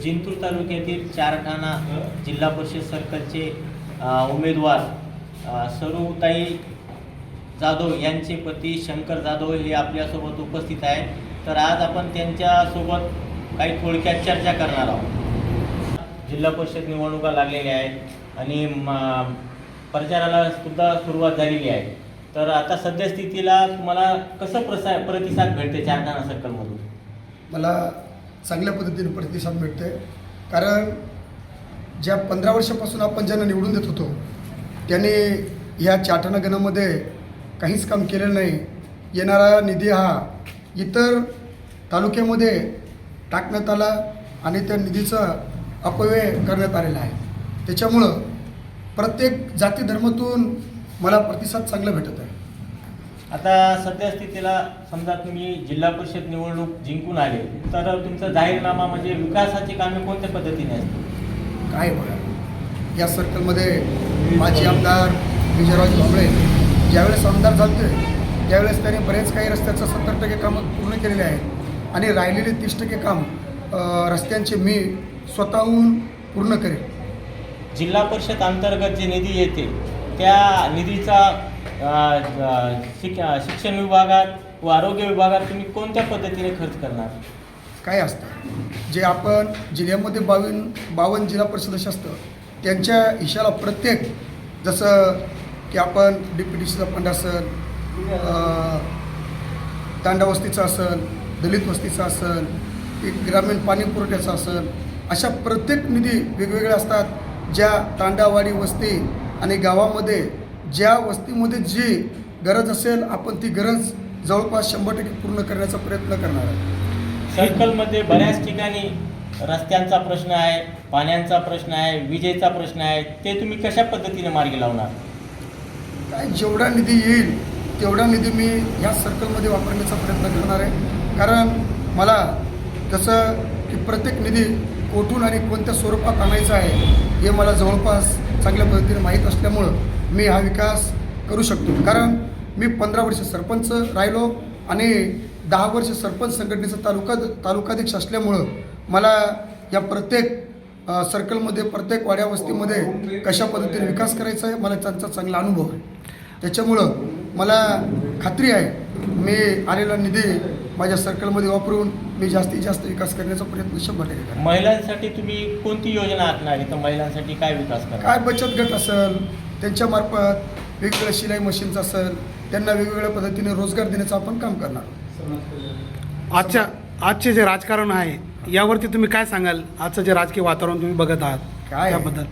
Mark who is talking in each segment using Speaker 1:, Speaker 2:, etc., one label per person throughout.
Speaker 1: जिंतूर तालुक्यातील चारठाणा जिल्हा परिषद सर्कलचे उमेदवार सरुताई जाधव यांचे पती शंकर जाधव हे आपल्यासोबत उपस्थित आहेत। तर आज आपण त्यांच्यासोबत काही थोडक्यात चर्चा करणार आहोत। जिल्हा परिषद निवडणुका लागलेल्या आहेत आणि प्रचाराला सुद्धा सुरुवात झालेली आहे। तर आता सद्यस्थितीला तुम्हाला कसं प्रतिसाद मिळते चारठाणा सर्कलमधून?
Speaker 2: मला चांगल्या पद्धतीने प्रतिसाद मिळते, कारण ज्या 15 वर्षापासून आपण ज्यांना निवडून देत होतो त्यांनी ह्या चारठाणा गणामध्ये काहीच काम केलेलं नाही। येणारा निधी हा इतर तालुक्यामध्ये टाकण्यात आला आणि त्या निधीचा अपव्यय करण्यात आलेला आहे। त्याच्यामुळं प्रत्येक जाती धर्मातून मला प्रतिसाद चांगला भेटत आहे।
Speaker 1: आता सद्यस्थितीला समजा तुम्ही जिल्हा परिषद निवडणूक जिंकून आले तर तुमचा जाहीरनामा म्हणजे विकासाची कामे कोणत्या पद्धतीने असतील?
Speaker 2: काय बघा, या सर्कलमध्ये माजी आमदार विजयराज भांबळे ज्यावेळेस आमदार झाले त्यावेळेस त्यांनी बरेच काही रस्त्याचं 70% कामं पूर्ण केलेले आहेत आणि राहिलेले 30% काम रस्त्यांचे मी स्वतःहून पूर्ण करेन।
Speaker 1: जिल्हा परिषद अंतर्गत जे निधी येते त्या निधीचा शिक्षण विभागात व आरोग्य विभागात तुम्ही कोणत्या पद्धतीने खर्च करणार?
Speaker 2: काय असतं, जे आपण जिल्ह्यामध्ये 52 जिल्हा परिषद असतं त्यांच्या हिशाला प्रत्येक, जसं की आपण DPTCचा फंड असेल, तांडा वस्तीचा असेल, दलित वस्तीचा असेल, ग्रामीण पाणी पुरवठ्याचा असेल, अशा प्रत्येक निधी वेगवेगळ्या असतात। ज्या तांडावाडी वस्ती आणि गावामध्ये ज्या वस्तीमध्ये जी गरज असेल आपण ती गरज जवळपास 100% पूर्ण करण्याचा प्रयत्न करणार आहे।
Speaker 1: सर्कलमध्ये बऱ्याच ठिकाणी रस्त्यांचा प्रश्न आहे, पाण्याचा प्रश्न आहे, विजेचा प्रश्न आहे, ते तुम्ही कशा पद्धतीने मार्गी लावणार?
Speaker 2: काय जेवढा निधी येईल तेवढा निधी मी ह्या सर्कलमध्ये वापरण्याचा प्रयत्न करणार आहे, कारण मला जसं की प्रत्येक निधी कोठून आणि कोणत्या स्वरूपात आणायचा आहे हे मला जवळपास चांगल्या पद्धतीने माहीत असल्यामुळं मी हा विकास करू शकतो। कारण मी 15 वर्ष सरपंच राहिलो आणि 10 वर्ष सरपंच संघटनेचा तालुकाध्यक्ष असल्यामुळं मला या प्रत्येक सर्कलमध्ये प्रत्येक वाड्या वस्तीमध्ये कशा पद्धतीने विकास करायचा आहे मला त्यांचा चांगला अनुभव आहे। त्याच्यामुळं मला खात्री आहे मी आलेला निधी माझ्या सर्कलमध्ये वापरून मी जास्तीत जास्त विकास करण्याचा प्रयत्न 100% करेन।
Speaker 1: महिलांसाठी तुम्ही कोणती योजना आखणार? तर महिलांसाठी काय विकास करणार?
Speaker 2: काय बचत गट असेल त्यांच्यामार्फत वेगवेगळ्या शिलाई मशीनचं असेल त्यांना वेगवेगळ्या पद्धतीने रोजगार देण्याचं आपण काम करणार।
Speaker 3: आजचे जे राजकारण आहे यावरती तुम्ही काय सांगाल? आजचं जे राजकीय वातावरण तुम्ही बघत आहात
Speaker 2: काय
Speaker 3: याबद्दल?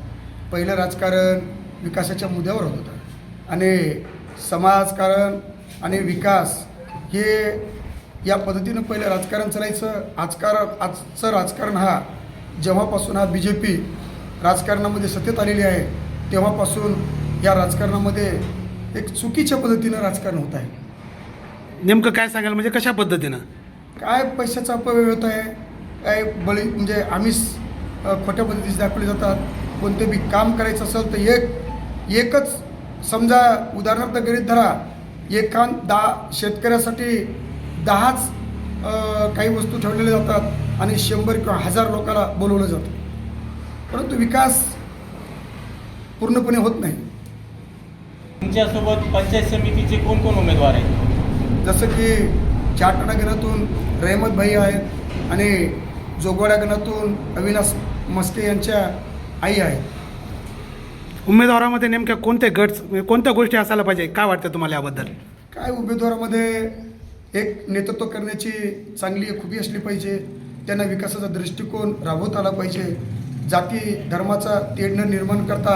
Speaker 2: पहिलं राजकारण विकासाच्या मुद्द्यावर होत होतं आणि समाजकारण आणि विकास हे या पद्धतीनं पहिलं राजकारण चालायचं। आजचं राजकारण हा जेव्हापासून हा BJP राजकारणामध्ये सत्तेत आलेली आहे तेव्हापासून या राजकारणामध्ये एक चुकीच्या पद्धतीनं राजकारण होत आहे।
Speaker 3: नेमकं काय सांगाल, म्हणजे कशा पद्धतीनं?
Speaker 2: काय पैशाचा अपव्यय होत आहे, काय बळी म्हणजे आमिष खोट्या पद्धतीने दाखवले जातात। कोणते बी काम करायचं असेल तर एकच समजा उदाहरणार्थ गरीब धरा, 10 शेतकऱ्यासाठी 10च काही वस्तू ठेवलेल्या जातात आणि 100 किंवा 1000 लोकांना बोलवलं जातं, परंतु विकास पूर्णपणे होत नाही।
Speaker 1: तुमच्यासोबत पंचायत समितीचे कोण कोण उमेदवार आहेत?
Speaker 2: जसं की चारठाणा गणातून रहमत भाई आहेत आणि जोगवाडा गणातून अविनाश मस्के यांच्या आई आहेत।
Speaker 3: उमेदवारामध्ये नेमक्या कोणते गट, कोणत्या गोष्टी असायला पाहिजे, काय वाटतं तुम्हाला याबद्दल?
Speaker 2: काय उमेदवारामध्ये एक नेतृत्व करण्याची चांगली खुबी असली पाहिजे, त्यांना विकासाचा दृष्टिकोन राबवता आला पाहिजे, जाती धर्माचा तेढ न निर्माण करता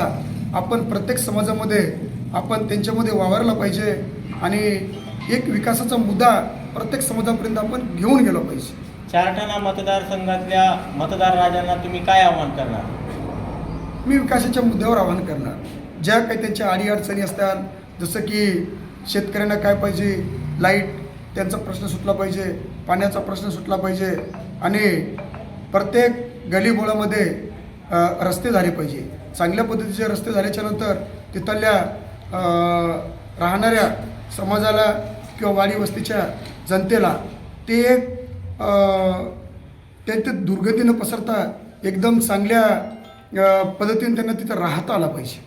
Speaker 2: आपण प्रत्येक समाजामध्ये आपण त्यांच्यामध्ये वावरला पाहिजे आणि एक विकासाचा मुद्दा प्रत्येक समाजापर्यंत आपण घेऊन गेलो पाहिजे।
Speaker 1: चारठाणा मतदारसंघातल्या मतदार राजांना तुम्ही काय आव्हान करणार?
Speaker 2: मी विकासाच्या मुद्द्यावर आवाहन करणार, ज्या काही त्यांच्या अडीअडचणी असतात, जसं की शेतकऱ्यांना काय पाहिजे, लाईट त्यांचा प्रश्न सुटला पाहिजे, पाण्याचा प्रश्न सुटला पाहिजे आणि प्रत्येक गलीबोळामध्ये रस्ते झाले पाहिजे। चांगल्या पद्धतीचे रस्ते झाल्याच्यानंतर तिथल्या राहणाऱ्या समाजाला किंवा वाडी वस्तीच्या जनतेला ते एक त्यांचे दुर्गती न पसरता एकदम चांगल्या पद्धतीने त्यांना तिथं राहता आला पाहिजे.